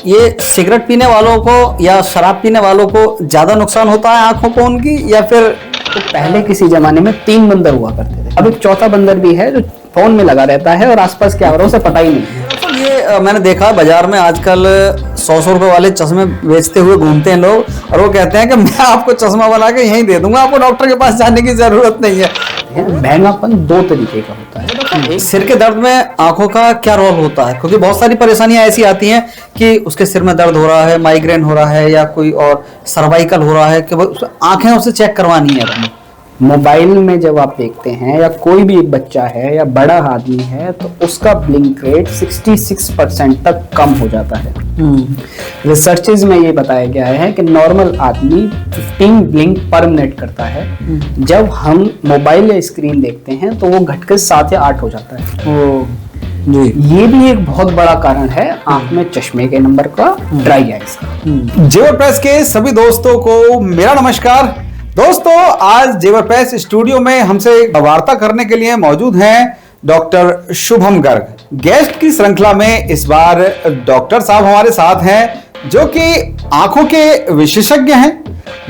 ये सिगरेट पीने वालों को या शराब पीने वालों को ज्यादा नुकसान होता है आंखों को उनकी, या फिर? तो पहले किसी जमाने में 3 बंदर हुआ करते थे, अब एक चौथा बंदर भी है जो फोन में लगा रहता है और आसपास क्या हो रहा है उसे पता ही नहीं है। तो ये मैंने देखा बाजार में आजकल 100 रुपए वाले चश्मे बेचते हुए घूमते हैं लोग, और वो कहते हैं कि मैं आपको चश्मा बना के यहीं दे दूंगा, आपको डॉक्टर के पास जाने की जरूरत नहीं है। महंगापन 2 तरीके का होता है। सिर के दर्द में आंखों का क्या रोल होता है? क्योंकि बहुत सारी परेशानियां ऐसी आती हैं कि उसके सिर में दर्द हो रहा है, माइग्रेन हो रहा है, या कोई और सर्वाइकल हो रहा है, कि आंखें उसे चेक करवानी है अपनी। मोबाइल में जब आप देखते हैं या कोई भी एक बच्चा है या बड़ा आदमी है तो उसका ब्लिंक रेट 66% तक कम हो जाता है। रिसर्चेज में ये बताया गया है कि नॉर्मल आदमी 15 ब्लिंक पर मिनट करता है। जब हम मोबाइल या स्क्रीन देखते हैं तो वो घटकर 7 या 8 हो जाता है। जी, ये भी एक बहुत बड़ा कारण है आंख में चश्मे के नंबर का, ड्राई आइज का। जेवर प्रेस के सभी दोस्तों को मेरा नमस्कार। दोस्तों, आज जेवर प्रेस स्टूडियो में हमसे वार्ता करने के लिए मौजूद हैं डॉक्टर शुभम गर्ग। गेस्ट की श्रृंखला में इस बार डॉक्टर साहब हमारे साथ हैं जो कि आंखों के विशेषज्ञ हैं।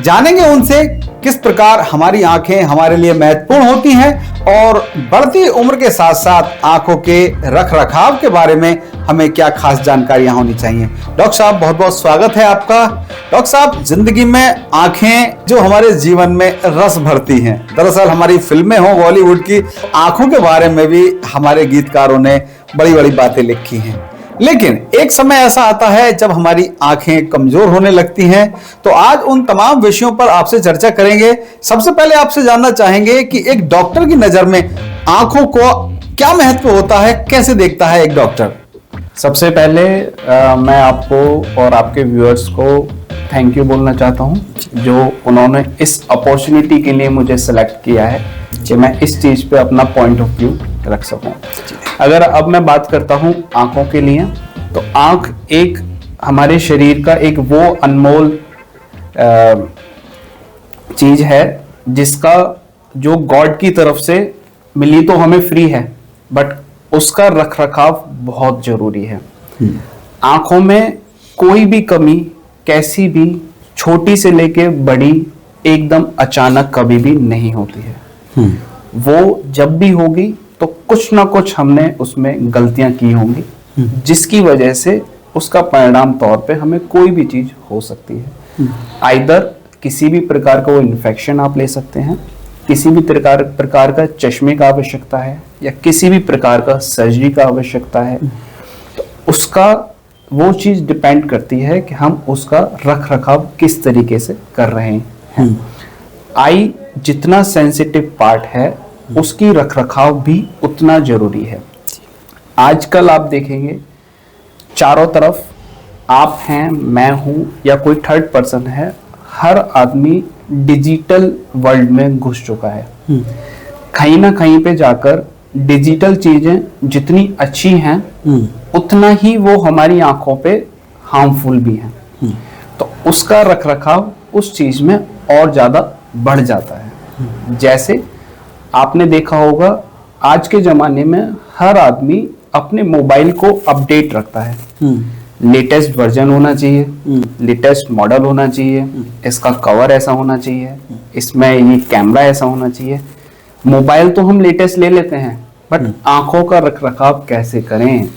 जानेंगे उनसे किस प्रकार हमारी आंखें हमारे लिए महत्वपूर्ण होती हैं और बढ़ती उम्र के साथ साथ आंखों के रख रखाव के बारे में हमें क्या खास जानकारियां होनी चाहिए। डॉक्टर साहब, बहुत बहुत स्वागत है आपका। डॉक्टर साहब, जिंदगी में आंखें जो हमारे जीवन में रस भरती हैं, दरअसल हमारी फिल्में हो बॉलीवुड की, आंखों के बारे में भी हमारे गीतकारों ने बड़ी बड़ी बातें लिखी हैं। लेकिन एक समय ऐसा आता है जब हमारी आंखें कमजोर होने लगती हैं। तो आज उन तमाम विषयों पर आपसे चर्चा करेंगे। सबसे पहले आपसे जानना चाहेंगे कि एक डॉक्टर की नजर में आंखों को क्या महत्व होता है, कैसे देखता है एक डॉक्टर? सबसे पहले मैं आपको और आपके व्यूअर्स को थैंक यू बोलना चाहता हूं, जो उन्होंने इस अपॉर्चुनिटी के लिए मुझे सेलेक्ट किया है कि मैं इस चीज पे अपना पॉइंट ऑफ व्यू रख सकूं। अगर अब मैं बात करता हूं आंखों के लिए, तो आंख एक हमारे शरीर का एक वो अनमोल चीज है जिसका जो गॉड की तरफ से मिली तो हमें फ्री है, बट उसका रख रखाव बहुत जरूरी है। आंखों में कोई भी कमी कैसी भी छोटी से लेके बड़ी एकदम अचानक कभी भी नहीं होती है। वो जब भी होगी तो कुछ ना कुछ हमने उसमें गलतियां की होंगी, जिसकी वजह से उसका परिणाम तौर पे हमें कोई भी चीज हो सकती है। आइदर किसी भी प्रकार का वो इन्फेक्शन आप ले सकते हैं, किसी भी प्रकार का चश्मे का आवश्यकता है, या किसी भी प्रकार का सर्जरी का आवश्यकता है। तो उसका वो चीज डिपेंड करती है कि हम उसका रख रखाव किस तरीके से कर रहे हैं। आई जितना सेंसिटिव पार्ट है उसकी रख रखाव भी उतना जरूरी है। आजकल आप देखेंगे चारों तरफ, आप हैं, मैं हूं, या कोई थर्ड पर्सन है, हर आदमी डिजिटल वर्ल्ड में घुस चुका है। कहीं ना कहीं पे जाकर डिजिटल चीजें जितनी अच्छी हैं उतना ही वो हमारी आंखों पे हार्मफुल भी हैं। तो उसका रख रखाव उस चीज में और ज्यादा बढ़ जाता है। जैसे आपने देखा होगा आज के जमाने में हर आदमी अपने मोबाइल को अपडेट रखता है। लेटेस्ट वर्जन होना चाहिए, लेटेस्ट मॉडल होना चाहिए, इसका कवर ऐसा होना चाहिए, इसमें ये कैमरा ऐसा होना चाहिए। मोबाइल तो हम लेटेस्ट ले लेते हैं, बट आंखों का रख रखाव कैसे करें,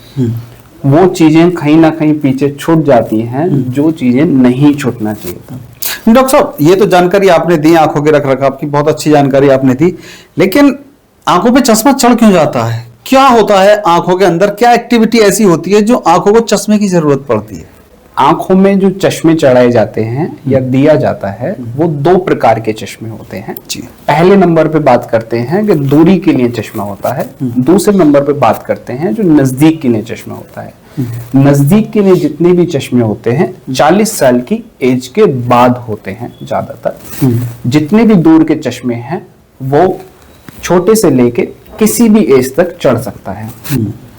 वो चीजें कहीं ना कहीं पीछे छूट जाती हैं, जो चीजें नहीं छूटना चाहिए था। डॉक्टर साहब, ये तो जानकारी आपने दी आंखों के रख रखाव की, बहुत अच्छी जानकारी आपने दी, लेकिन आंखों पे चश्मा चढ़ क्यों जाता है? क्या होता है आंखों के अंदर? क्या एक्टिविटी ऐसी होती है जो आंखों को चश्मे की जरूरत पड़ती है? आंखों में जो चश्मे चढ़ाए जाते हैं या दिया जाता है वो 2 प्रकार के चश्मे होते हैं जी। पहले नंबर पे बात करते हैं कि दूरी के लिए चश्मा होता है। दूसरे नंबर पे बात करते हैं जो नजदीक के लिए चश्मा होता है। नजदीक के लिए जितने भी चश्मे होते हैं 40 साल की एज के बाद होते हैं ज्यादातर। जितने भी दूर के चश्मे हैं वो छोटे से लेके किसी भी एज तक चढ़ सकता है।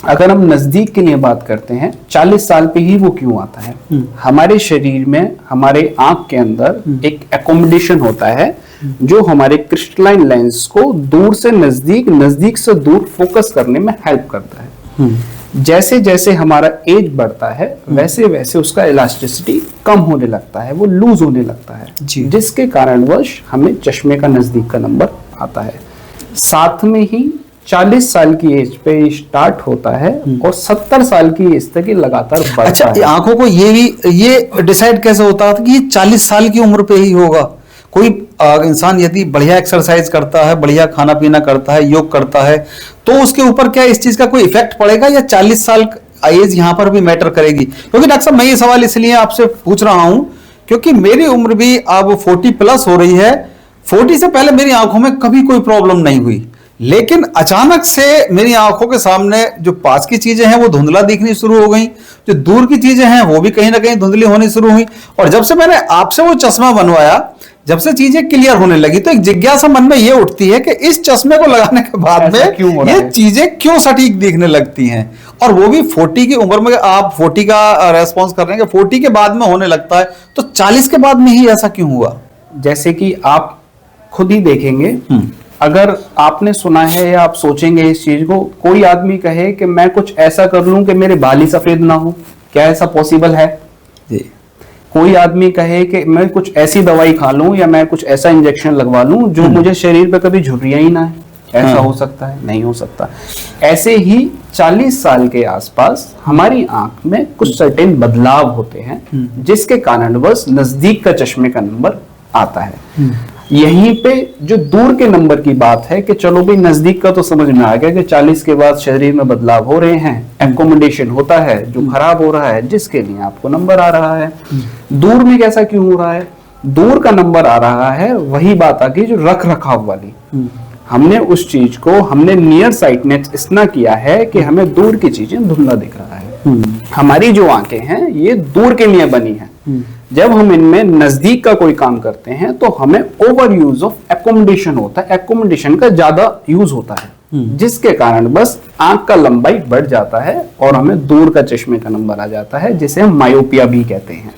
अगर हम नजदीक के लिए बात करते हैं 40 साल पे ही वो क्यों आता है? हमारे शरीर में, हमारे आंख के अंदर एक एकोमोडेशन होता है जो हमारे क्रिस्टलाइन लेंस को दूर से नजदीक, नजदीक से दूर फोकस करने में हेल्प करता है। जैसे जैसे हमारा एज बढ़ता है वैसे वैसे उसका इलास्टिसिटी कम होने लगता है, वो लूज होने लगता है, जिसके कारणवश हमें चश्मे का नजदीक का नंबर आता है। साथ में ही 40 साल की एज पे स्टार्ट होता है और 70 साल की एज तक ये लगातार बढ़ता अच्छा, है। आंखों को ये डिसाइड कैसे होता है कि ये 40 साल की उम्र पे ही होगा? कोई इंसान यदि बढ़िया एक्सरसाइज करता है, बढ़िया खाना पीना करता है, योग करता है, तो उसके ऊपर क्या इस चीज का कोई इफेक्ट पड़ेगा, या 40 साल एज यहाँ पर भी मैटर करेगी? क्योंकि डॉक्टर साहब मैं ये सवाल इसलिए आपसे पूछ रहा हूं क्योंकि मेरी उम्र भी अब 40 प्लस हो रही है। 40 से पहले मेरी आंखों में कभी कोई प्रॉब्लम नहीं हुई, लेकिन अचानक से मेरी आंखों के सामने जो पास की चीजें हैं वो धुंधला दिखनी शुरू हो गई, जो दूर की चीजें हैं वो भी कहीं ना कहीं धुंधली होनी शुरू हुई। और जब से मैंने आपसे वो चश्मा बनवाया, जब से चीजें क्लियर होने लगी, तो एक जिज्ञासा मन में ये उठती है कि इस चश्मे को लगाने के बाद में ये चीजें क्यों सटीक दिखने लगती हैं, और वो भी 40 की उम्र में। आप 40 का रेस्पॉन्स कर रहे हैं कि 40 के बाद में होने लगता है, तो 40 के बाद में ही ऐसा क्यों हुआ? जैसे कि आप खुद ही देखेंगे, अगर आपने सुना है या आप सोचेंगे इस चीज को, कोई आदमी कहे कि मैं कुछ ऐसा कर लूं कि मेरे बाल ही सफेद ना हो, क्या ऐसा पॉसिबल है? जी। कोई आदमी कहे कि मैं कुछ ऐसी दवाई खा लूं या मैं कुछ ऐसा इंजेक्शन लगवा लूं जो मुझे शरीर पे कभी झुर्रियां ही ना है, ऐसा हो सकता है? नहीं हो सकता। ऐसे ही 40 साल के आसपास हमारी आंख में कुछ सर्टेन बदलाव होते हैं, जिसके कारण बस नजदीक का चश्मे का नंबर आता है। यहीं पे जो दूर के नंबर की बात है कि चलो भाई नजदीक का तो समझ में आ गया कि 40 के बाद शरीर में बदलाव हो रहे हैं, एकोमोडेशन होता है जो खराब हो रहा है, जिसके लिए आपको नंबर आ रहा है। दूर में कैसा क्यों हो रहा है? दूर का नंबर आ रहा है, वही बात आ गई जो रख रखाव वाली। हमने उस चीज को, हमने नियर साइटनेस इतना किया है कि हमें दूर की चीजें धुंधला दिख रहा है। हमारी जो आंखें हैं ये दूर के लिए बनी है। जब हम इनमें नजदीक का कोई काम करते हैं तो हमें ओवर यूज ऑफ एकोमोडेशन होता है, एकोमोडेशन का ज्यादा यूज होता है, जिसके कारण बस आंख का लंबाई बढ़ जाता है और हमें दूर का चश्मे का नंबर आ जाता है, जिसे हम मायोपिया भी कहते हैं।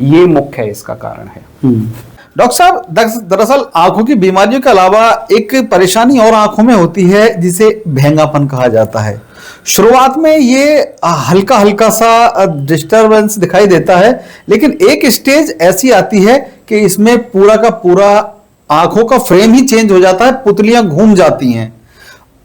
ये मुख्य है, इसका कारण है। डॉक्टर साहब, दरअसल आंखों की बीमारियों के अलावा एक परेशानी और आंखों में होती है जिसे भेंगापन कहा जाता है। शुरुआत में ये हल्का हल्का सा डिस्टरबेंस दिखाई देता है, लेकिन एक स्टेज ऐसी आती है कि इसमें पूरा का पूरा आंखों का फ्रेम ही चेंज हो जाता है, पुतलियां घूम जाती हैं।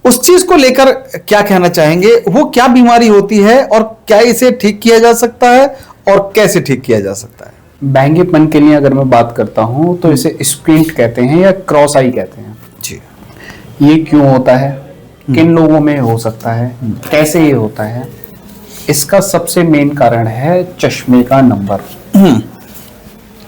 उस चीज को लेकर क्या कहना चाहेंगे? वो क्या बीमारी होती है और क्या इसे ठीक किया जा सकता है और कैसे ठीक किया जा सकता है? बैंगेपन के लिए अगर मैं बात करता हूं तो इसे स्क्विंट कहते हैं या क्रॉस आई कहते हैं जी। ये क्यों होता है, किन लोगों में हो सकता है, कैसे ये होता है? इसका सबसे मेन कारण है चश्मे का नंबर।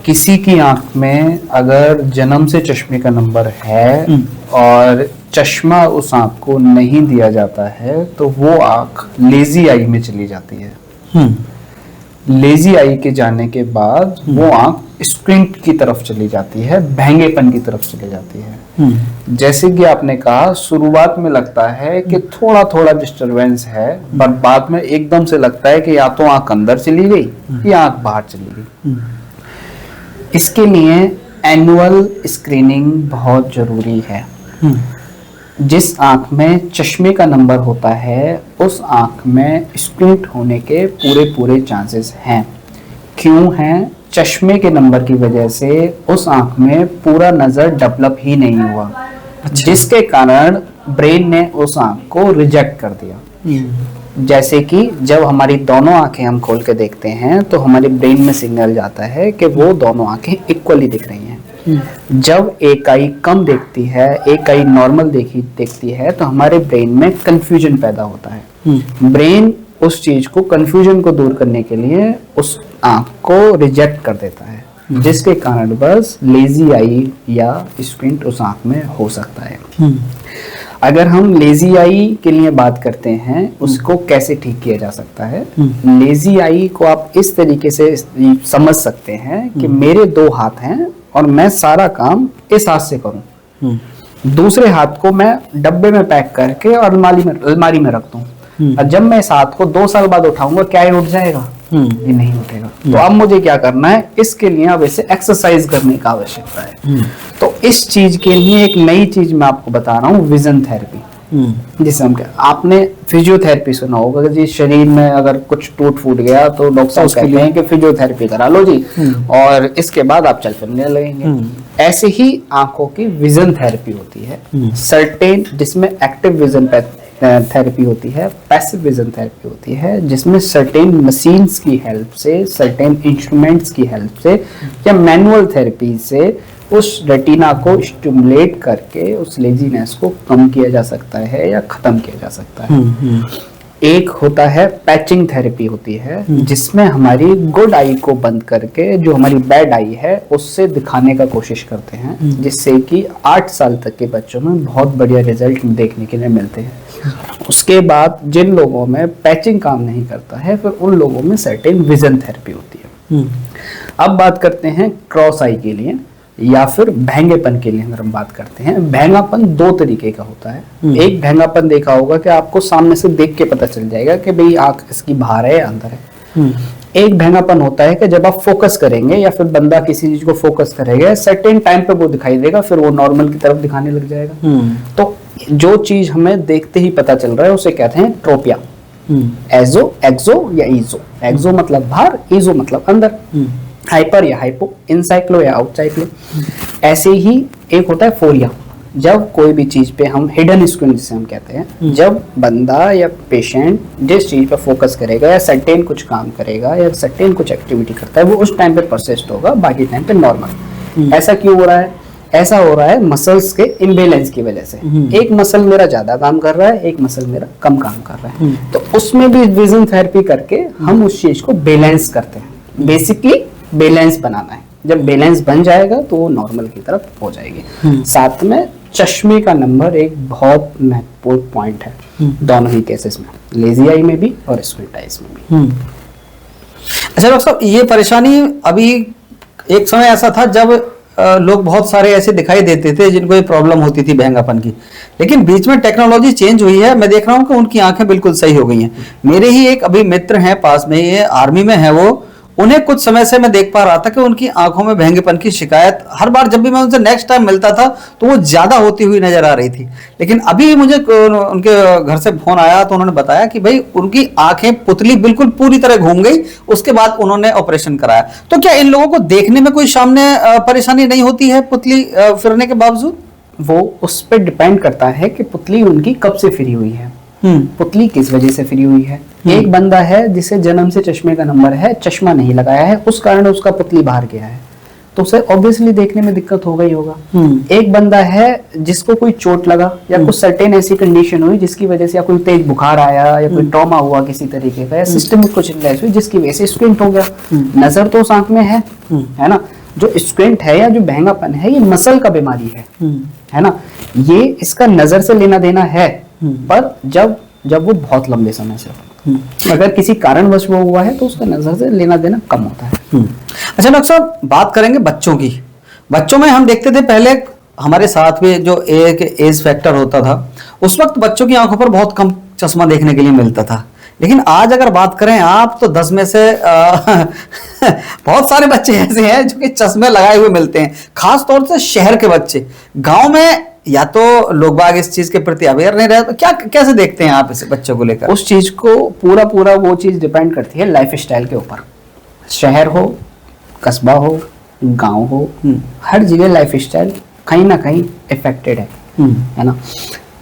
किसी की आंख में अगर जन्म से चश्मे का नंबर है और चश्मा उस आंख को नहीं दिया जाता है तो वो आंख लेजी आई में चली जाती है। लेजी आई के जाने के बाद वो आंख स्क्विंट की तरफ चली जाती है, भेंगेपन की तरफ चली जाती है। जैसे कि आपने कहा, शुरुआत में लगता है कि थोड़ा थोड़ा डिस्टरबेंस है, पर बाद में एकदम से लगता है कि या तो आंख अंदर चली गई या आंख बाहर चली गई। इसके लिए एनुअल स्क्रीनिंग बहुत जरूरी है। जिस आंख में चश्मे का नंबर होता है उस आंख में स्क्विंट होने के पूरे चांसेस हैं। क्यों हैं? चश्मे के नंबर की वजह से उस आंख में पूरा नजर डेवलप ही नहीं हुआ, जिसके कारण ब्रेन ने उस आंख को रिजेक्ट कर दिया। जैसे कि जब हमारी दोनों आंखें हम खोल के देखते हैं तो हमारे ब्रेन में सिग्नल जाता है कि वो दोनों आंखें इक्वली दिख रही हैं। जब एक आई कम देखती है, एक आई नॉर्मल देखती है, तो हमारे ब्रेन में कंफ्यूजन पैदा होता है। ब्रेन उस चीज को, कंफ्यूजन को दूर करने के लिए उस आंख को रिजेक्ट कर देता है, जिसके कारण बस लेजी आई या स्क्विंट उस आंख में हो सकता है। अगर हम लेजी आई के लिए बात करते हैं, उसको कैसे ठीक किया जा सकता है? लेजी आई को आप इस तरीके से समझ सकते हैं कि मेरे दो हाथ हैं और मैं सारा काम इस हाथ से करूं, दूसरे हाथ को मैं डब्बे में पैक करके और अलमारी में रख दूं, और जब मैं इस हाथ को 2 साल बाद उठाऊंगा, क्या ये उठ जाएगा? ये नहीं उठेगा। तो अब मुझे क्या करना है? इसके लिए अब इसे एक्सरसाइज करने की आवश्यकता है। तो इस चीज के लिए एक नई चीज मैं आपको बता रहा हूँ, विजन थेरेपी। जिसे हम आपने फिजियोथेरेपी सुना होगा कि जी शरीर में अगर कुछ टूट फूट गया तो डॉक्टर साहब कहते हैं कि फिजियोथेरेपी करा लो जी, और इसके बाद आप चल फिरने लगेंगे। ऐसे ही आंखों की विजन थेरेपी होती है, सर्टेन जिसमें एक्टिव विजन थेरेपी होती है, पैसिव विजन थेरेपी होती है जिसमें सर्टेन मशीन्स की हेल्प से, सर्टेन इंस्ट्रूमेंट्स की हेल्प से या मैनुअल थेरेपी से उस रेटिना को स्टिमुलेट करके उस लेजीनेस को कम किया जा सकता है या खत्म किया जा सकता है। एक होता है पैचिंग थेरेपी होती है जिसमें हमारी गुड आई को बंद करके जो हमारी बैड आई है उससे दिखाने का कोशिश करते हैं, जिससे कि 8 साल तक के बच्चों में बहुत बढ़िया रिजल्ट देखने के लिए मिलते हैं। उसके बाद जिन लोगों में पैचिंग काम नहीं करता है फिर उन लोगों में सर्टेन विजन थेरेपी होती है। अब बात करते हैं क्रॉस आई के लिए या फिर भैंगेपन के लिए। अगर हम बात करते हैं, भैंगापन 2 तरीके का होता है। एक भैंगापन देखा होगा कि आपको सामने से देख के पता चल जाएगा कि भाई आंख इसकी बाहर है या अंदर है। एक भैंगापन होता है कि जब आप फोकस करेंगे या फिर बंदा किसी चीज को फोकस करेगा सर्टेन टाइम पे वो दिखाई देगा, फिर वो नॉर्मल की तरफ दिखाने लग जाएगा। तो जो चीज हमें देखते ही पता चल रहा है उसे कहते हैं ट्रोपिया। एजो, एक्सो या ईजो। एक्सो मतलब बाहर, ईजो मतलब अंदर। हाइपर या हाइपो, इनसाइक्लो या आउटसाइक्लो। ऐसे ही एक होता है फोरिया, जब कोई भी चीज पे हम हिडन स्क्रीन जिसे हम कहते हैं, जब बंदा या पेशेंट जिस चीज पे फोकस करेगा या सर्टेन कुछ काम करेगा या सर्टेन कुछ एक्टिविटी करता है वो उस टाइम पे परसिस्ट होगा, बाकी टाइम पे नॉर्मल। ऐसा क्यों हो रहा है? ऐसा हो रहा है मसल्स के इम्बेलेंस की वजह से। एक मसल मेरा ज्यादा काम कर रहा है, एक मसल मेरा कम काम कर रहा है, तो उसमें भी विजन थेरेपी करके हम उस चीज को बैलेंस करते हैं। बेसिकली बैलेंस बनाना है, जब बैलेंस बन जाएगा तो वो नॉर्मल की तरफ हो जाएगी। साथ में चश्मे का नंबर एक बहुत महत्वपूर्ण पॉइंट है दोनों ही केसेस में, लेजी आई में भी और स्क्विंट आईज में भी। अच्छा डॉक्टर साहब, ये परेशानी अभी एक समय ऐसा था जब लोग बहुत सारे ऐसे दिखाई देते थे जिनको ये प्रॉब्लम होती थी भैंगापन की, लेकिन बीच में टेक्नोलॉजी चेंज हुई है। मैं देख रहा हूँ कि उनकी आंखें बिल्कुल सही हो गई हैं। मेरे ही एक अभी मित्र हैं पास में, ये आर्मी में है, वो उन्हें कुछ समय से मैं देख पा रहा था कि उनकी आंखों में भैंगेपन की शिकायत हर बार जब भी मैं उनसे नेक्स्ट टाइम मिलता था तो वो ज्यादा होती हुई नजर आ रही थी। लेकिन अभी मुझे उनके घर से फोन आया तो उन्होंने बताया कि भाई उनकी आंखें पुतली बिल्कुल पूरी तरह घूम गई, उसके बाद उन्होंने ऑपरेशन कराया। तो क्या इन लोगों को देखने में कोई सामने परेशानी नहीं होती है पुतली फिरने के बावजूद? वो उस पर डिपेंड करता है कि पुतली उनकी कब से फ्री हुई है, पुतली किस वजह से फ्री हुई है। एक बंदा है जिसे जन्म से चश्मे का नंबर है, चश्मा नहीं लगाया है, उस कारण उसका पुतली बाहर गया है, तो उसे ऑब्वियसली देखने में दिक्कत होगा ही होगा। एक बंदा है जिसको कोई चोट लगा या कुछ सर्टेन ऐसी कंडीशन हुई जिसकी वजह से या कोई तेज बुखार आया या कोई ट्रॉमा हुआ किसी तरीके का या सिस्टम में कुछ इलनेस हुई जिसकी वजह से स्क्विंट हो गया। नजर तो उस आंख में है ना। जो स्क्विंट है या जो भैंगापन है ये मसल का बीमारी है ना, ये इसका नजर से लेना देना है, पर जब वो बहुत लंबे समय से अगर किसी कारणवश वो हुआ है तो उसका नजर से लेना देना कम होता है। अच्छा डॉक्टर साहब, बात करेंगे बच्चों की। बच्चों में हम देखते थे पहले हमारे साथ में जो एक एज फैक्टर होता था उस वक्त बच्चों की आंखों पर बहुत कम चश्मा देखने के लिए मिलता था, लेकिन आज अगर बात करें आप तो 10 में से बहुत सारे बच्चे ऐसे हैं जो कि चश्मे लगाए हुए मिलते हैं, खास तौर से शहर के बच्चे। गांव में या तो लोग बाग इस चीज के प्रति अवेयर नहीं रहे, तो क्या कैसे देखते हैं आप इस बच्चों को लेकर? उस चीज को पूरा वो चीज डिपेंड करती है लाइफ स्टाइल के ऊपर। शहर हो, कस्बा हो, गांव हो, हर जगह लाइफ स्टाइल कहीं ना कहीं इफेक्टेड है ना।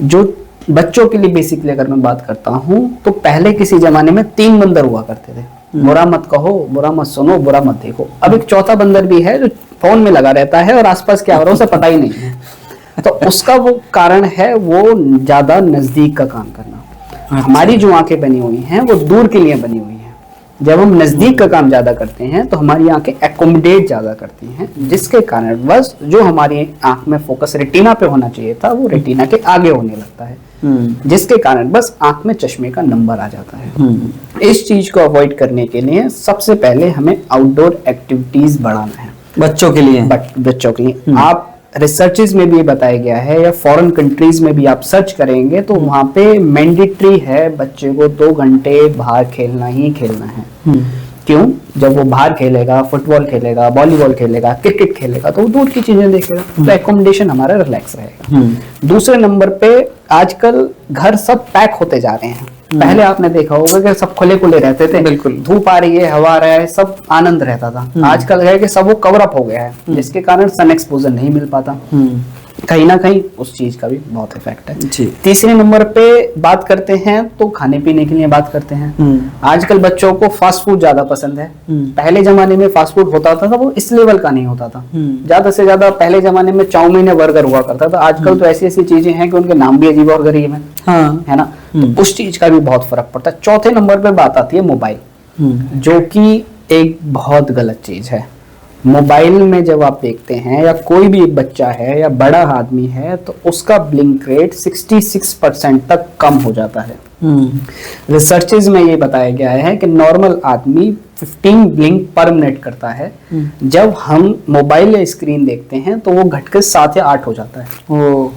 जो बच्चों के लिए बेसिकली अगर मैं बात करता हूँ तो पहले किसी जमाने में 3 बंदर हुआ करते थे, बुरा मत कहो, बुरा मत सुनो, बुरा मत देखो। अब एक चौथा बंदर भी है जो फोन में लगा रहता है और आसपास क्या हो रहा है उसे पता ही नहीं है। तो उसका वो कारण है वो ज्यादा नजदीक का काम करना। हमारी जो आंखें बनी हुई हैं वो दूर के लिए बनी हुई हैं। जब हम नजदीक का काम ज्यादा करते हैं तो हमारी आंखें एकोमोडेट ज्यादा करती हैं, जिसके कारण बस जो हमारी आंख में फोकस रेटिना पे होना चाहिए था वो रेटिना के आगे होने लगता है, जिसके कारण बस आंख में चश्मे का नंबर आ जाता है। इस चीज को अवॉइड करने के लिए सबसे पहले हमें आउटडोर एक्टिविटीज बढ़ाना है बच्चों के लिए। बच्चों के लिए आप रिसर्चेस में भी ये बताया गया है या फॉरेन कंट्रीज में भी आप सर्च करेंगे तो वहां पे मैंडेटरी है बच्चे को 2 घंटे बाहर खेलना ही खेलना है। क्यों? जब वो बाहर खेलेगा, फुटबॉल खेलेगा, वॉलीबॉल खेलेगा, क्रिकेट खेलेगा तो वो दूर की चीजें देखेगा, तो एकोमोडेशन हमारा रिलैक्स रहेगा। दूसरे नंबर पे आजकल घर सब पैक होते जा रहे हैं। पहले आपने देखा होगा कि सब खुले खुले रहते थे, बिल्कुल। धूप आ रही है, हवा आ रहा है, सब आनंद रहता था। आजकल है कि सब वो कवर अप हो गया है, जिसके कारण सन एक्सपोजर नहीं मिल पाता। कहीं ना कहीं उस चीज का भी बहुत इफेक्ट है जी। तीसरे नंबर पे बात करते हैं तो खाने पीने के लिए बात करते हैं। आजकल बच्चों को फास्ट फूड ज्यादा पसंद है। पहले जमाने में फास्ट फूड होता था वो इस लेवल का नहीं होता था। ज्यादा से ज्यादा पहले जमाने में चाउमीन या बर्गर हुआ करता था। आजकल तो ऐसी ऐसी चीजें हैं कि उनके नाम भी अजीब और गरीब है। हाँ। है ना, तो उस चीज का भी बहुत फर्क पड़ता है। चौथे नंबर पे बात आती है मोबाइल, जो कि एक बहुत गलत चीज है। मोबाइल में जब आप देखते हैं या कोई भी बच्चा है या बड़ा आदमी है तो उसका ब्लिंक रेट 66% तक कम हो जाता है। रिसर्चेज में ये बताया गया है कि नॉर्मल आदमी 15 ब्लिंक पर मिनट करता है। जब हम मोबाइल या स्क्रीन देखते हैं तो वो घटकर 7 या 8 हो जाता है। ओ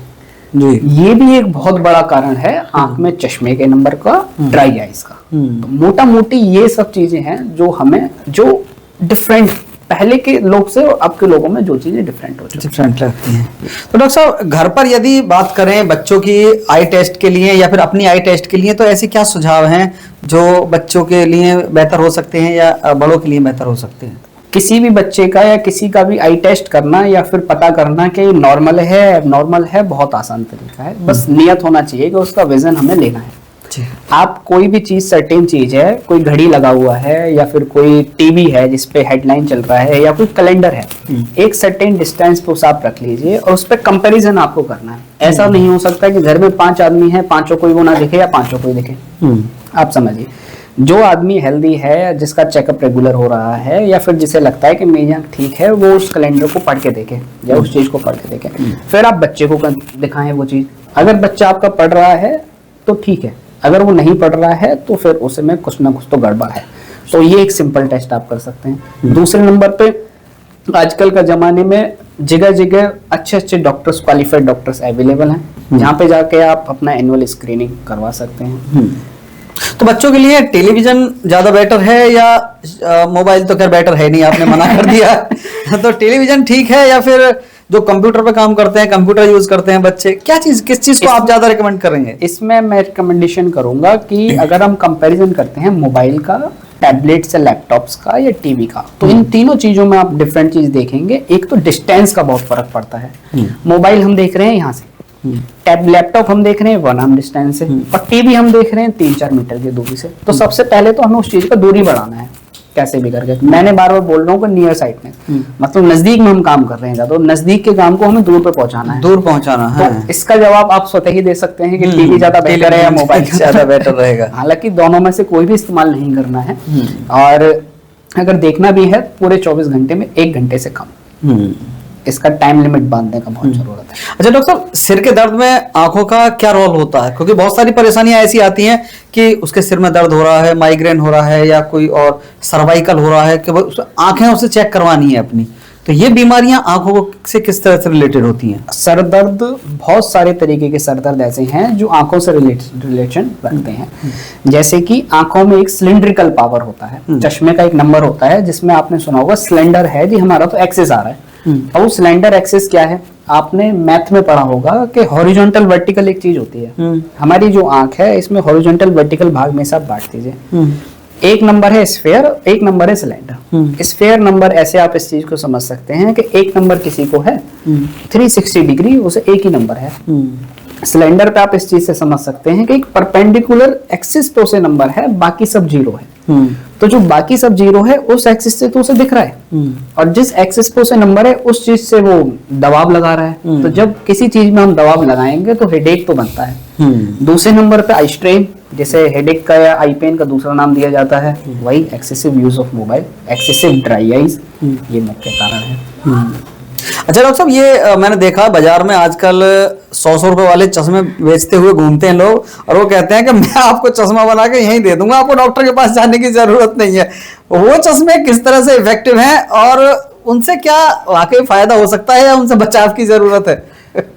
जी। ये भी एक बहुत बड़ा कारण है आंख में चश्मे के नंबर का, ड्राई आइज का। तो मोटा मोटी ये सब चीजें हैं जो हमें जो डिफरेंट पहले के लोग से और अब के लोगों में जो चीजें डिफरेंट हो चुकी डिफरेंट लगती हैं। तो डॉक्टर साहब, घर पर यदि बात करें बच्चों की आई टेस्ट के लिए या फिर अपनी आई टेस्ट के लिए, तो ऐसे क्या सुझाव हैं जो बच्चों के लिए बेहतर हो सकते हैं या बड़ों के लिए बेहतर हो सकते हैं? किसी भी बच्चे का या किसी का भी आई टेस्ट करना या फिर पता करना कि नॉर्मल है एबनॉर्मल है बहुत आसान तरीका है। बस नियत होना चाहिए कि उसका वजन हमें लेना है। आप कोई भी चीज सर्टेन चीज है, कोई घड़ी लगा हुआ है या फिर कोई टीवी है जिसपे हेडलाइन चल रहा है या कोई कैलेंडर है, एक सर्टेन डिस्टेंस पे उसे आप रख लीजिए और उस पर कंपैरिजन आपको करना है। ऐसा नहीं हो सकता कि घर में 5 आदमी हैं, पांचों कोई वो ना दिखे या पांचों कोई दिखे। आप समझिए, जो आदमी हेल्दी है, जिसका चेकअप रेगुलर हो रहा है या फिर जिसे लगता है कि मेरी आंख ठीक है, वो उस कैलेंडर को पढ़ के देखे या उस चीज को पढ़ के देखे। फिर आप बच्चे को दिखाएं वो चीज। अगर बच्चा आपका पढ़ रहा है तो ठीक है, अगर वो नहीं पढ़ रहा है तो फिर उसमें कुछ ना कुछ तो गड़बड़ है। तो ये एक सिंपल टेस्ट आप कर सकते हैं। दूसरे नंबर पे आजकल का जमाने में जगह जगह अच्छे अच्छे डॉक्टर्स, क्वालिफाइड डॉक्टर्स अवेलेबल हैं, जहाँ पे जाके आप अपना एनुअल स्क्रीनिंग करवा सकते हैं। तो बच्चों के लिए टेलीविजन ज्यादा बेटर है या मोबाइल तो खैर बेटर है नहीं, आपने मना कर दिया। तो टेलीविजन ठीक है या फिर जो कंप्यूटर पे काम करते हैं, कंप्यूटर यूज करते हैं बच्चे, क्या चीज किस चीज को आप ज्यादा रिकमेंड करेंगे? इसमें मैं रिकमेंडेशन करूंगा कि अगर हम कंपैरिजन करते हैं मोबाइल का, टैबलेट से लैपटॉप्स का या टीवी का, तो इन तीनों चीजों में आप डिफरेंट चीज देखेंगे। एक तो डिस्टेंस का बहुत फर्क पड़ता है। मोबाइल हम देख रहे हैं यहाँ से, लैपटॉप हम देख रहे हैं 1 आर्म डिस्टेंस से, और टीवी हम देख रहे हैं 3-4 मीटर की दूरी से। तो सबसे पहले तो हमें उस चीज का दूरी बढ़ाना है कैसे भी करके। मैंने बार बार बोल रहा हूँ कि नियर साइड में, मतलब नजदीक में हम काम कर रहे हैं, तो नजदीक के काम को हमें दूर पे पहुंचाना है। दूर पहुंचाना है। तो इसका जवाब आप स्वतः ही दे सकते हैं कि टीवी ज्यादा बेहतर है या मोबाइल ज्यादा बेटर रहेगा। हालांकि दोनों में से कोई भी इस्तेमाल नहीं करना है, और अगर देखना भी है पूरे 24 घंटे में 1 घंटे से कम। इसका टाइम लिमिट बांधने का बहुत जरूरत है। अच्छा डॉक्टर साहब, सिर के दर्द में आंखों का क्या रोल होता है? क्योंकि बहुत सारी परेशानियां ऐसी आती हैं कि उसके सिर में दर्द हो रहा है, माइग्रेन हो रहा है या कोई और सर्वाइकल हो रहा है कि आंखें उसे चेक करवानी है अपनी। तो ये बीमारियां आंखों से किस तरह से रिलेटेड होती हैं? सर दर्द, बहुत सारे तरीके के सर दर्द ऐसे हैं जो आंखों से रिलेशन रखते हैं। जैसे कि आंखों में एक सिलिंड्रिकल पावर होता है, चश्मे का एक नंबर होता है जिसमें आपने सुना होगा सिलेंडर है जी हमारा, तो एक्सिस आ रहा है। अब सिलेंडर एक्सिस क्या है? आपने मैथ में पढ़ा होगा कि हॉरिजॉन्टल वर्टिकल एक चीज होती है। हमारी जो आंख है इसमें हॉरिजॉन्टल वर्टिकल भाग में सब बांट दीजिए। एक नंबर है स्फेयर, एक नंबर है सिलेंडर। स्फेयर नंबर ऐसे आप इस चीज को समझ सकते हैं कि एक नंबर किसी को है 360 डिग्री, उसे एक ही नंबर है। सिलेंडर पे आप इस चीज से समझ सकते हैं कि एक परपेंडिकुलर एक्सिस पे उसे नंबर है, बाकी सब 0 है। तो जो बाकी सब 0 है उस एक्सिस से तो उसे दिख रहा है, और जिस एक्सिस पे उसे नंबर है उस चीज से वो दबाव लगा रहा है। तो जब किसी चीज में हम दबाव लगाएंगे तो हेडेक तो बनता है। दूसरे नंबर पे आई स्ट्रेन, जैसे हेडेक का या आई पेन का दूसरा नाम दिया जाता है, वही excessive use of mobile, excessive dry eyes, ये मुख्य कारण है। अच्छा डॉक्टर साहब, ये मैंने देखा बाजार में आजकल 100 रुपए वाले चश्मे बेचते हुए घूमते हैं लोग, और वो कहते हैं कि मैं आपको चश्मा बना के यहीं दे दूंगा, आपको डॉक्टर के पास जाने की जरूरत नहीं है। वो चश्मे किस तरह से इफेक्टिव हैं और उनसे क्या वाकई फायदा हो सकता है या उनसे बचाव की जरूरत है?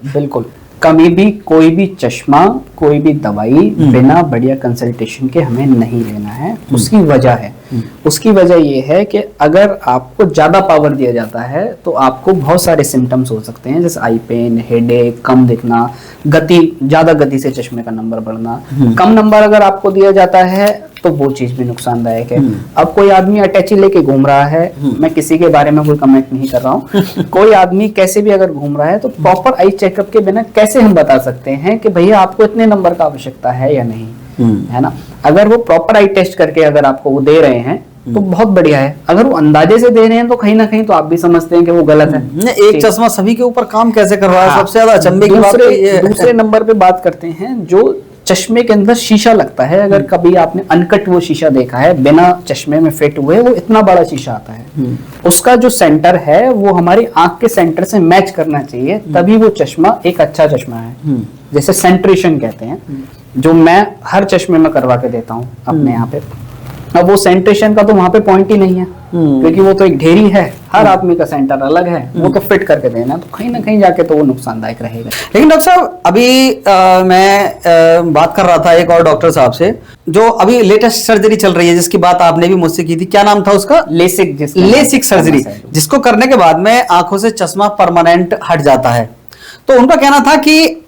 बिल्कुल, कभी भी कोई भी चश्मा, कोई भी दवाई बिना बढ़िया कंसल्टेशन के हमें नहीं लेना है। उसकी वजह है, उसकी वजह ये है कि अगर आपको ज्यादा पावर दिया जाता है तो आपको बहुत सारे सिम्टम्स हो सकते हैं, जैसे आई पेन, हेडेक, कम दिखना, गति, ज्यादा गति से चश्मे का नंबर बढ़ना। कम नंबर अगर आपको दिया जाता है तो वो चीज भी नुकसानदायक है। अब कोई आदमी अटैची लेके घूम रहा है, मैं किसी के बारे में कोई कमेंट नहीं कर रहा हूँ, कोई आदमी कैसे भी अगर घूम रहा है तो प्रॉपर आई चेकअप के बिना कैसे हम बता सकते हैं कि भैया आपको इतने नंबर का आवश्यकता है या नहीं, है ना। अगर वो प्रॉपर आई टेस्ट करके अगर आपको वो दे रहे हैं तो बहुत बढ़िया है। अगर वो अंदाजे से दे रहे हैं तो कहीं ना कहीं तो आप भी समझते हैं कि वो गलत है। एक चश्मा सभी के ऊपर काम कैसे कर रहा है, हाँ। सबसे ज्यादा अचंभे की बात दूसरे नंबर पे बात करते हैं, जो चश्मे के अंदर शीशा लगता है, अगर कभी आपने अनकट वो शीशा देखा है बिना चश्मे में फिट हुए, वो इतना बड़ा शीशा आता है, उसका जो सेंटर है वो हमारी आंख के सेंटर से मैच करना चाहिए, तभी वो चश्मा एक अच्छा चश्मा है। जैसे सेंट्रेशन कहते हैं, जो मैं हर चश्मे में करवा के देता हूँ अपने यहाँ पे। अब वो सेंट्रेशन का तो वहां पे पॉइंट ही नहीं है, क्योंकि वो तो एक ढेरी है, हर आदमी का सेंटर अलग है, वो तो फिट करके देना, तो कहीं ना कहीं जाके तो वो नुकसानदायक रहेगा। लेकिन डॉक्टर साहब अभी मैं बात कर रहा था एक और डॉक्टर साहब से, जो अभी लेटेस्ट सर्जरी चल रही है, जिसकी बात आपने भी मुझसे की थी, क्या नाम था उसका? लेसिक। लेसिक सर्जरी, जिसको करने के बाद में आंखों से चश्मा परमानेंट हट जाता है। तो उनका कहना था कि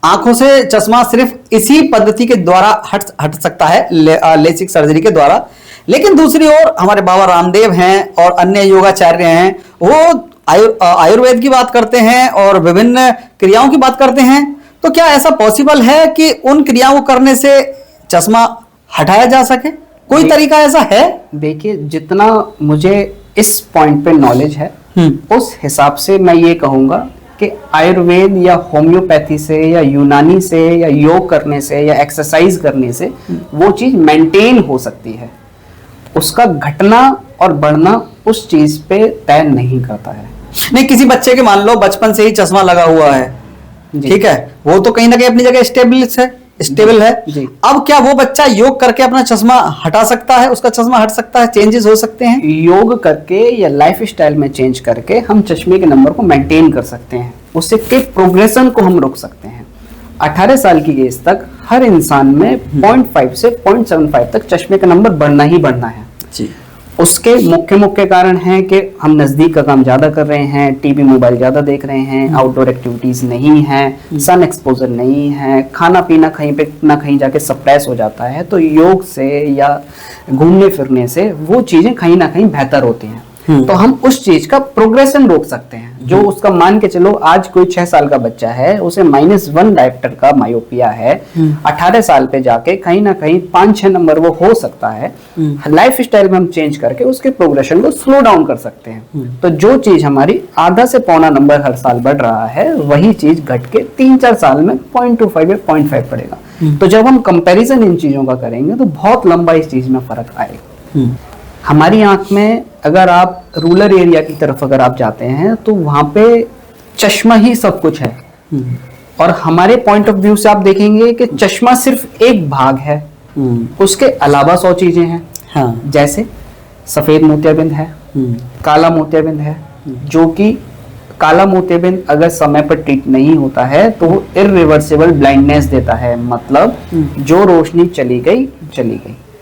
आंखों से चश्मा सिर्फ इसी पद्धति के द्वारा हट सकता है, लेसिक सर्जरी के द्वारा। लेकिन दूसरी ओर हमारे बाबा रामदेव हैं और अन्य योगाचार्य हैं, वो आयुर्वेद की बात करते हैं और विभिन्न क्रियाओं की बात करते हैं। तो क्या ऐसा पॉसिबल है कि उन क्रियाओं को करने से चश्मा हटाया जा सके? कोई तरीका ऐसा है? देखिए, जितना मुझे इस पॉइंट पे नॉलेज है उस हिसाब से मैं ये कहूंगा कि आयुर्वेद या होम्योपैथी से या यूनानी से या योग करने से या एक्सरसाइज करने से वो चीज मेंटेन हो सकती है। उसका घटना और बढ़ना उस चीज पे तय नहीं करता है। नहीं, किसी बच्चे के मान लो बचपन से ही चश्मा लगा हुआ है, ठीक है, वो तो कहीं ना कहीं अपनी जगह स्टेबल है जी। अब क्या वो बच्चा योग करके अपना चश्मा हटा सकता है? उसका चश्मा हट सकता है, चेंजेस हो सकते हैं? योग करके या लाइफ स्टाइल में चेंज करके हम चश्मे के नंबर को मेंटेन कर सकते हैं, उससे के प्रोग्रेशन को हम रोक सकते हैं। 18 साल की एज तक हर इंसान में 0.5 से 0.75 तक चश्मे का नंबर बढ़ना ही बढ़ना है जी। उसके मुख्य कारण हैं कि हम नजदीक का काम ज्यादा कर रहे हैं, टीवी मोबाइल ज्यादा देख रहे हैं, आउटडोर एक्टिविटीज नहीं है, सन एक्सपोजर नहीं है, खाना पीना कहीं पे ना कहीं जाके सप्रेस हो जाता है। तो योग से या घूमने फिरने से वो चीजें कहीं ना कहीं बेहतर होती हैं। तो हम उस चीज का प्रोग्रेशन रोक सकते हैं। जो उसका मान के चलो, आज कोई 6 साल का बच्चा है, उसे -1 डायप्टर का मायोपिया है, 18 साल पे जाके कहीं ना कहीं 5-6 नंबर वो हो सकता है। लाइफ स्टाइल में हम चेंज करके उसके प्रोग्रेशन को स्लो डाउन कर सकते हैं। तो जो चीज हमारी आधा से पौना नंबर हर साल बढ़ रहा है, वही चीज घट के 3-4 साल में 0.25 या 0.5 पड़ेगा। तो जब हम कंपैरिजन इन चीजों का करेंगे तो बहुत लंबा इस चीज में फर्क आएगा। हमारी आंख में अगर आप रूरल एरिया की तरफ अगर आप जाते हैं तो वहां पे चश्मा ही सब कुछ है, और हमारे पॉइंट ऑफ व्यू से आप देखेंगे कि चश्मा सिर्फ एक भाग है, उसके अलावा 100 चीजें हैं। हाँ। जैसे सफेद मोतियाबिंद है, काला मोतियाबिंद है, जो कि काला मोतियाबिंद अगर समय पर ट्रीट नहीं होता है तो वो इरिवर्सिबल ब्लाइंडनेस देता है, मतलब जो रोशनी चली गई,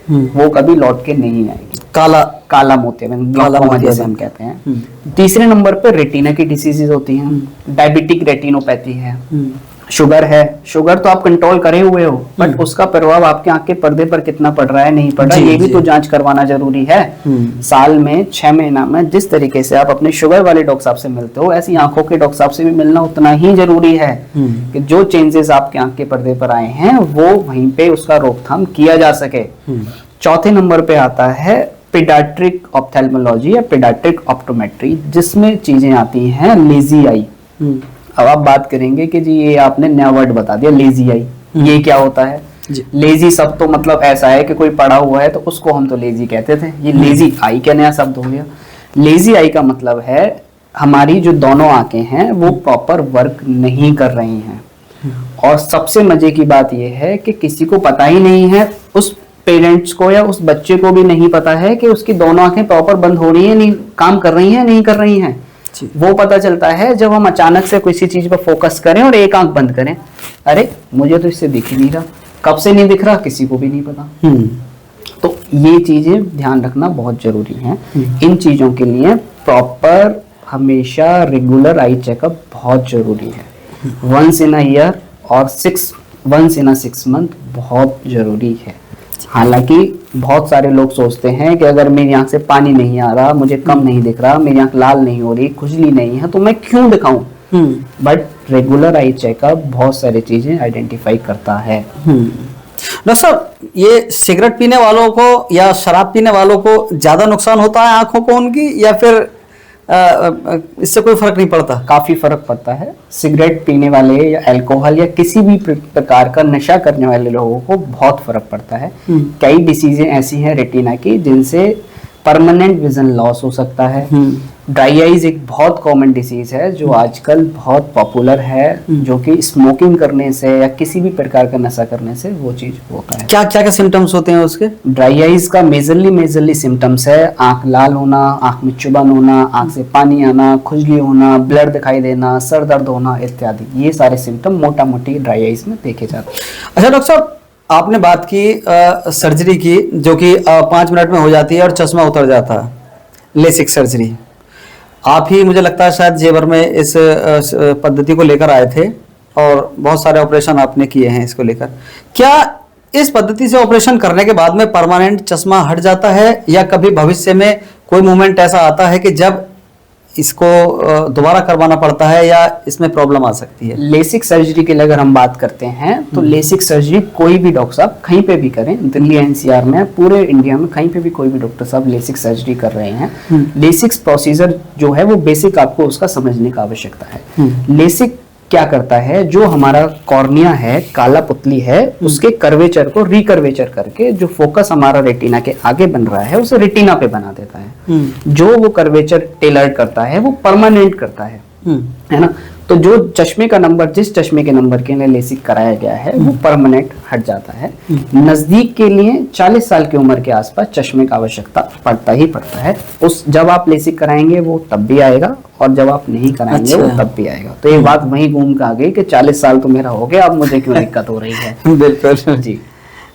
वो कभी लौट के नहीं आएगी। काला मोतियाबिंद, ग्लाउकोमा जैसे हम कहते हैं। तीसरे नंबर पे रेटिना की डिसीजेज होती हैं, डायबिटिक रेटिनोपैथी है, शुगर है। शुगर तो आप कंट्रोल करे हुए हो, बट उसका प्रभाव आपके आंख के पर्दे पर कितना पड़ रहा है, नहीं पड़ रहा है, ये भी तो जांच करवाना जरूरी है। साल में 6 महीना में जिस तरीके से आप अपने शुगर वाले डॉक्टर साहब से मिलते हो, ऐसी आंखों के डॉक्टर साहब से भी मिलना उतना ही जरूरी है कि जो चेंजेस आपके आंख के पर्दे पर आए हैं वो वहीं पे उसका रोकथाम किया जा सके। चौथे नंबर पे आता है पीडियाट्रिक ऑप्थेल्मोलॉजी या पीडियाट्रिक ऑप्टोमेट्री, जिसमें चीजें आती हैं लेजी आई। अब आप बात करेंगे कि जी ये आपने नया वर्ड बता दिया, लेजी आई, ये क्या होता है? लेजी शब्द तो मतलब ऐसा है कि कोई पढ़ा हुआ है तो उसको हम तो लेजी कहते थे, ये लेजी आई क्या नया शब्द हो गया? लेजी आई का मतलब है हमारी जो दोनों आंखें हैं वो प्रॉपर वर्क नहीं कर रही हैं। और सबसे मजे की बात यह है कि किसी को पता ही नहीं है, उस पेरेंट्स को या उस बच्चे को भी नहीं पता है कि उसकी दोनों आंखें प्रॉपर बंद हो रही है, नहीं काम कर रही हैं, नहीं कर रही हैं। जी। वो पता चलता है जब हम अचानक से किसी चीज पर फोकस करें और एक आंख बंद करें, अरे मुझे तो इससे दिख ही नहीं रहा, कब से नहीं दिख रहा किसी को भी नहीं पता। तो ये चीजें ध्यान रखना बहुत जरूरी है। इन चीजों के लिए प्रॉपर हमेशा रेगुलर आई चेकअप बहुत जरूरी है। वंस इन अ ईयर और वंस इन अ 6 मंथ बहुत जरूरी है। हालांकि बहुत सारे लोग सोचते हैं कि अगर मेरी आंख से पानी नहीं आ रहा, मुझे कम नहीं दिख रहा, मेरी आंख लाल नहीं हो रही, खुजली नहीं है, तो मैं क्यों दिखाऊं। बट रेगुलर आई चेकअप बहुत सारी चीजें आइडेंटिफाई करता है। डॉक्टर साहब, ये सिगरेट पीने वालों को या शराब पीने वालों को ज्यादा नुकसान होता है आंखों को उनकी, या फिर इससे कोई फर्क नहीं पड़ता? काफी फर्क पड़ता है। सिगरेट पीने वाले या अल्कोहल या किसी भी प्रकार का नशा करने वाले लोगों को बहुत फर्क पड़ता है। कई डिसीजें ऐसी हैं रेटिना की जिनसे परमानेंट विजन लॉस हो सकता है। ड्राई आइज एक बहुत कॉमन डिसीज है जो आजकल बहुत पॉपुलर है, जो कि स्मोकिंग करने से या किसी भी प्रकार का नशा करने से वो चीज होता है। क्या क्या क्या सिम्टम्स होते हैं उसके? ड्राई आइज का मेजरली सिम्टम्स है आंख लाल होना, आंख में चुभन होना, आंख से पानी आना, खुजली होना, ब्लर दिखाई देना, सर दर्द होना इत्यादि। ये सारे सिम्टम मोटा मोटी ड्राई आइज में देखे जाते हैं। अच्छा डॉक्टर साहब, आपने बात की सर्जरी की जो कि 5 मिनट में हो जाती है और चश्मा उतर जाता है, लेसिक सर्जरी। आप ही मुझे लगता है शायद जेवर में इस पद्धति को लेकर आए थे और बहुत सारे ऑपरेशन आपने किए हैं इसको लेकर। क्या इस पद्धति से ऑपरेशन करने के बाद में परमानेंट चश्मा हट जाता है, या कभी भविष्य में कोई मोमेंट ऐसा आता है कि जब इसको दोबारा करवाना पड़ता है या इसमें प्रॉब्लम आ सकती है? लेसिक सर्जरी के लिए अगर हम बात करते हैं तो लेसिक सर्जरी कोई भी डॉक्टर साहब कहीं पे भी करें, दिल्ली एनसीआर में, पूरे इंडिया में कहीं पे भी कोई भी डॉक्टर साहब लेसिक सर्जरी कर रहे हैं। लेसिक प्रोसीजर जो है वो बेसिक आपको उसका समझने का आवश्यकता है। लेसिक क्या करता है, जो हमारा कॉर्निया है, काला पुतली है, उसके कर्वेचर को रिकर्वेचर करके जो फोकस हमारा रेटिना के आगे बन रहा है उसे रेटिना पे बना देता है। जो वो कर्वेचर टेलर करता है वो परमानेंट करता है ना। तो जो चश्मे का नंबर, जिस चश्मे के नंबर के लिए लेसिक कराया गया है वो परमानेंट हट जाता है। नजदीक के लिए 40 साल की उम्र के आसपास चश्मे का आवश्यकता पड़ता ही पड़ता है। उस जब आप लेसिक कराएंगे वो तब भी आएगा और जब आप नहीं कराएंगे वो तब भी आएगा। तो ये बात वहीं घूम के आ गई कि 40 साल तो मेरा हो गया, अब मुझे क्यों दिक्कत हो रही है। बिल्कुल जी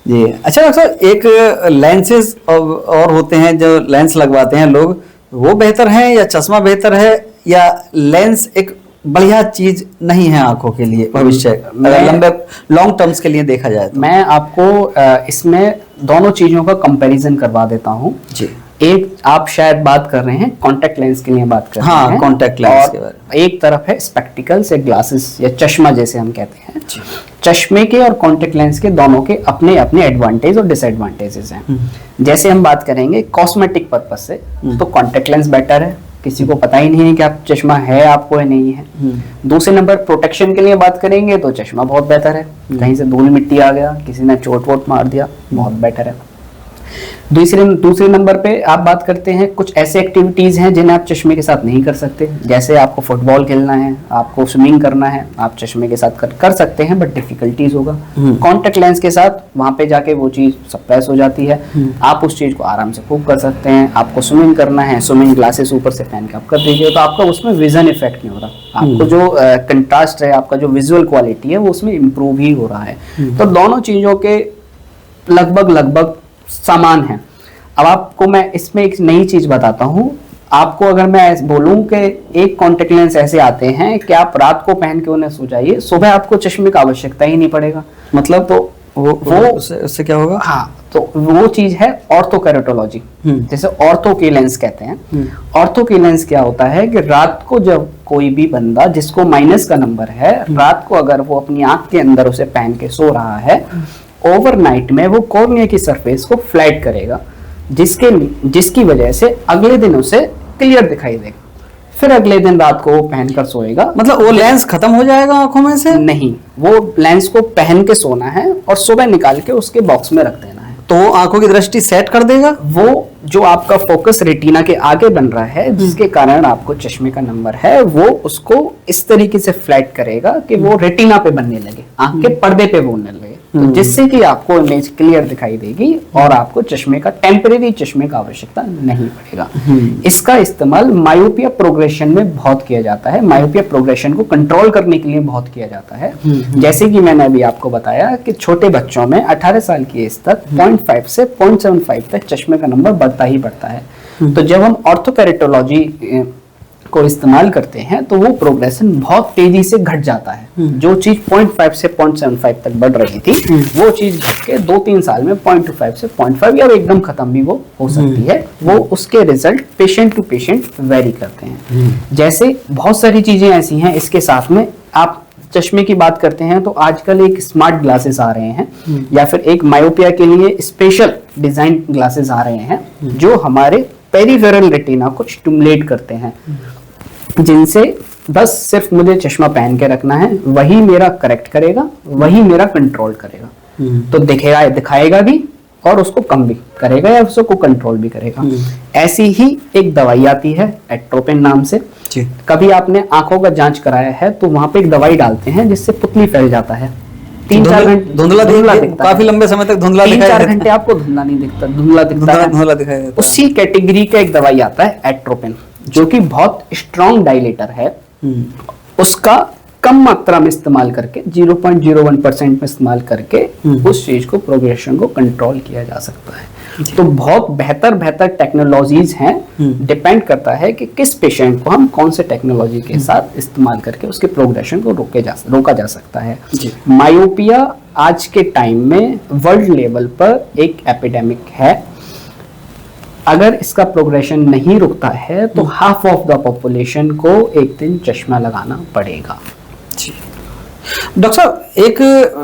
जी। अच्छा डॉक्टर साहब, एक लेंसेज और होते हैं जो लेंस लगवाते हैं लोग, वो बेहतर है या चश्मा बेहतर है, या लेंस एक बढ़िया चीज नहीं है आंखों के लिए भविष्य अगर लंबे लॉन्ग टर्म्स के लिए देखा जाए तो? मैं आपको इसमें दोनों चीजों का कंपैरिजन करवा देता हूँ जी। एक आप शायद बात कर रहे हैं कॉन्टेक्ट लेंस के लिए बात कर रहे हैं। कॉन्टेक्ट लेंस के बारे में। एक तरफ है स्पेक्टिकल्स या ग्लासेस या चश्मा जैसे हम कहते हैं। चश्मे के और कॉन्टेक्ट लेंस के दोनों के अपने अपने एडवांटेज और डिसएडवांटेजेस हैं। जैसे हम बात करेंगे कॉस्मेटिक पर्पस से तो कॉन्टेक्ट लेंस बेटर है, किसी को पता ही नहीं है कि आप चश्मा है आपको या नहीं है। दूसरे नंबर प्रोटेक्शन के लिए बात करेंगे तो चश्मा बहुत बेहतर है, कहीं से धूल मिट्टी आ गया, किसी ने चोट वोट मार दिया, बहुत बेटर है। दूसरे नंबर पे आप बात करते हैं कुछ ऐसे एक्टिविटीज हैं जिन्हें आप चश्मे के साथ नहीं कर सकते। जैसे आपको फुटबॉल खेलना है, आपको स्विमिंग करना है, आप चश्मे के साथ कर सकते हैं बट डिफिकल्टीज होगा। कॉन्टेक्ट लेंस के साथ वहां पे जाके वो चीज सप्रेस हो जाती है, आप उस चीज को आराम से खूब कर सकते हैं। आपको स्विमिंग करना है, स्विमिंग ग्लासेस ऊपर से पहन के आप कर दीजिए तो आपका उसमें विजन इफेक्ट नहीं हो रहा, आपको जो कंट्रास्ट है, आपका जो विजुअल क्वालिटी है वो उसमें इम्प्रूव ही हो रहा है। तो दोनों चीजों के लगभग समान है। अब आपको मैं इसमें एक नई चीज बताता हूँ। आपको अगर मैं बोलूं कि एक कॉन्टेक्ट लेंस ऐसे आते हैं कि आप रात को पहन के उन्हें सो जाइए, सुबह आपको चश्मे का आवश्यकता ही नहीं पड़ेगा। मतलब तो वो उससे क्या होगा? हाँ, तो वो चीज है ऑर्थोकेरेटोलॉजी, जैसे ऑर्थो की लेंस कहते हैं। ऑर्थो की लेंस क्या होता है कि रात को जब कोई भी बंदा जिसको माइनस का नंबर है, रात को अगर वो अपनी आंख के अंदर उसे पहन के सो रहा है, ओवरनाइट में वो कॉर्निया की सरफेस को फ्लैट करेगा, जिसकी वजह से अगले दिन उसे क्लियर दिखाई देगा। फिर अगले दिन रात को वो पहनकर सोएगा। मतलब वो लेंस खत्म हो जाएगा आंखों में से? नहीं, वो लेंस को पहन के सोना है और सुबह निकाल के उसके बॉक्स में रख देना है। तो वो आंखों की दृष्टि सेट कर देगा। वो जो आपका फोकस रेटिना के आगे बन रहा है, जिसके कारण आपको चश्मे का नंबर है, वो उसको इस तरीके से फ्लैट करेगा कि वो रेटिना पे बनने लगे, आंख के पर्दे पे बनने लगे। तो जिससे कि आपको इमेज क्लियर दिखाई देगी और आपको चश्मे का टेम्परेरी चश्मे का आवश्यकता नहीं पड़ेगा। इसका इस्तेमाल मायोपिया प्रोग्रेशन में बहुत किया जाता है, मायोपिया प्रोग्रेशन को कंट्रोल करने के लिए बहुत किया जाता है। जैसे कि मैंने अभी आपको बताया कि छोटे बच्चों में 18 साल की एज तक 0.5 से 0.75 तक चश्मे का नंबर बढ़ता ही बढ़ता है। तो जब हम ऑर्थोकेरेटोलॉजी को इस्तेमाल करते हैं तो वो प्रोग्रेशन बहुत तेजी से घट जाता है। जो चीज 0.5 से 0.75 तक बढ़ रही थी वो चीज घट के 2-3 साल में 0.25 से 0.5 या एकदम खत्म भी वो हो सकती है। वो उसके result patient to patient vary करते हैं। जैसे बहुत सारी चीजें ऐसी हैं, इसके साथ में आप चश्मे की बात करते हैं तो आजकल एक स्मार्ट ग्लासेस आ रहे हैं या फिर एक मायोपिया के लिए स्पेशल डिजाइन ग्लासेस आ रहे हैं जो हमारे पेरिफेरल रेटिना को स्टिमुलेट करते हैं, जिनसे बस सिर्फ मुझे चश्मा पहन के रखना है, वही मेरा करेक्ट करेगा, वही मेरा कंट्रोल करेगा। तो दिखाएगा भी और उसको कम भी करेगा या उसको कंट्रोल भी करेगा। ऐसी ही एक दवाई आती है एट्रोपिन नाम से। कभी आपने आंखों का जांच कराया है तो वहां पे एक दवाई डालते हैं जिससे पुतली फैल जाता है। 3-4 घंटे धुंधला दिखता है, काफी लंबे समय तक धुंधला दिखाई देता है। 3-4 घंटे आपको धुंधला नहीं दिखता, धुंधला दिखाई देता है। उसी कैटेगरी का एक दवाई आता है एट्रोपिन, जो कि बहुत स्ट्रॉन्ग डायलेटर है। उसका कम मात्रा में इस्तेमाल करके 0.01% में इस्तेमाल करके उस चीज को प्रोग्रेशन को कंट्रोल किया जा सकता है। तो बहुत बेहतर टेक्नोलॉजीज हैं, डिपेंड करता है कि किस पेशेंट को हम कौन से टेक्नोलॉजी के साथ इस्तेमाल करके उसके प्रोग्रेशन को रोका जा सकता है। मायोपिया आज के टाइम में वर्ल्ड लेवल पर एक एपिडेमिक है। अगर इसका प्रोग्रेशन नहीं रुकता है तो हाफ ऑफ द पॉपुलेशन को एक दिन चश्मा लगाना पड़ेगा। डॉक्टर साहब, एक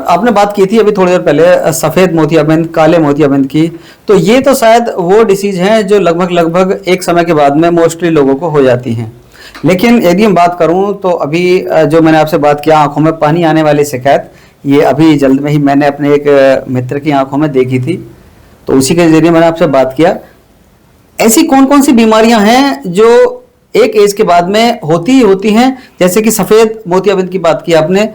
आपने बात की थी अभी थोड़ी देर पहले सफेद मोतियाबिंद, काले मोतियाबिंद की, तो ये तो शायद वो डिसीज हैं जो लगभग एक समय के बाद में मोस्टली लोगों को हो जाती हैं। लेकिन यदि हम बात करूं तो अभी जो मैंने आपसे बात किया आंखों में पानी आने वाली शिकायत, ये अभी जल्द में ही मैंने अपने एक मित्र की आंखों में देखी थी, तो उसी के जरिए मैंने आपसे बात किया। ऐसी कौन कौन सी बीमारियां हैं जो एक एज के बाद में होती हैं, जैसे कि सफेद मोतियाबिंद की बात की आपने,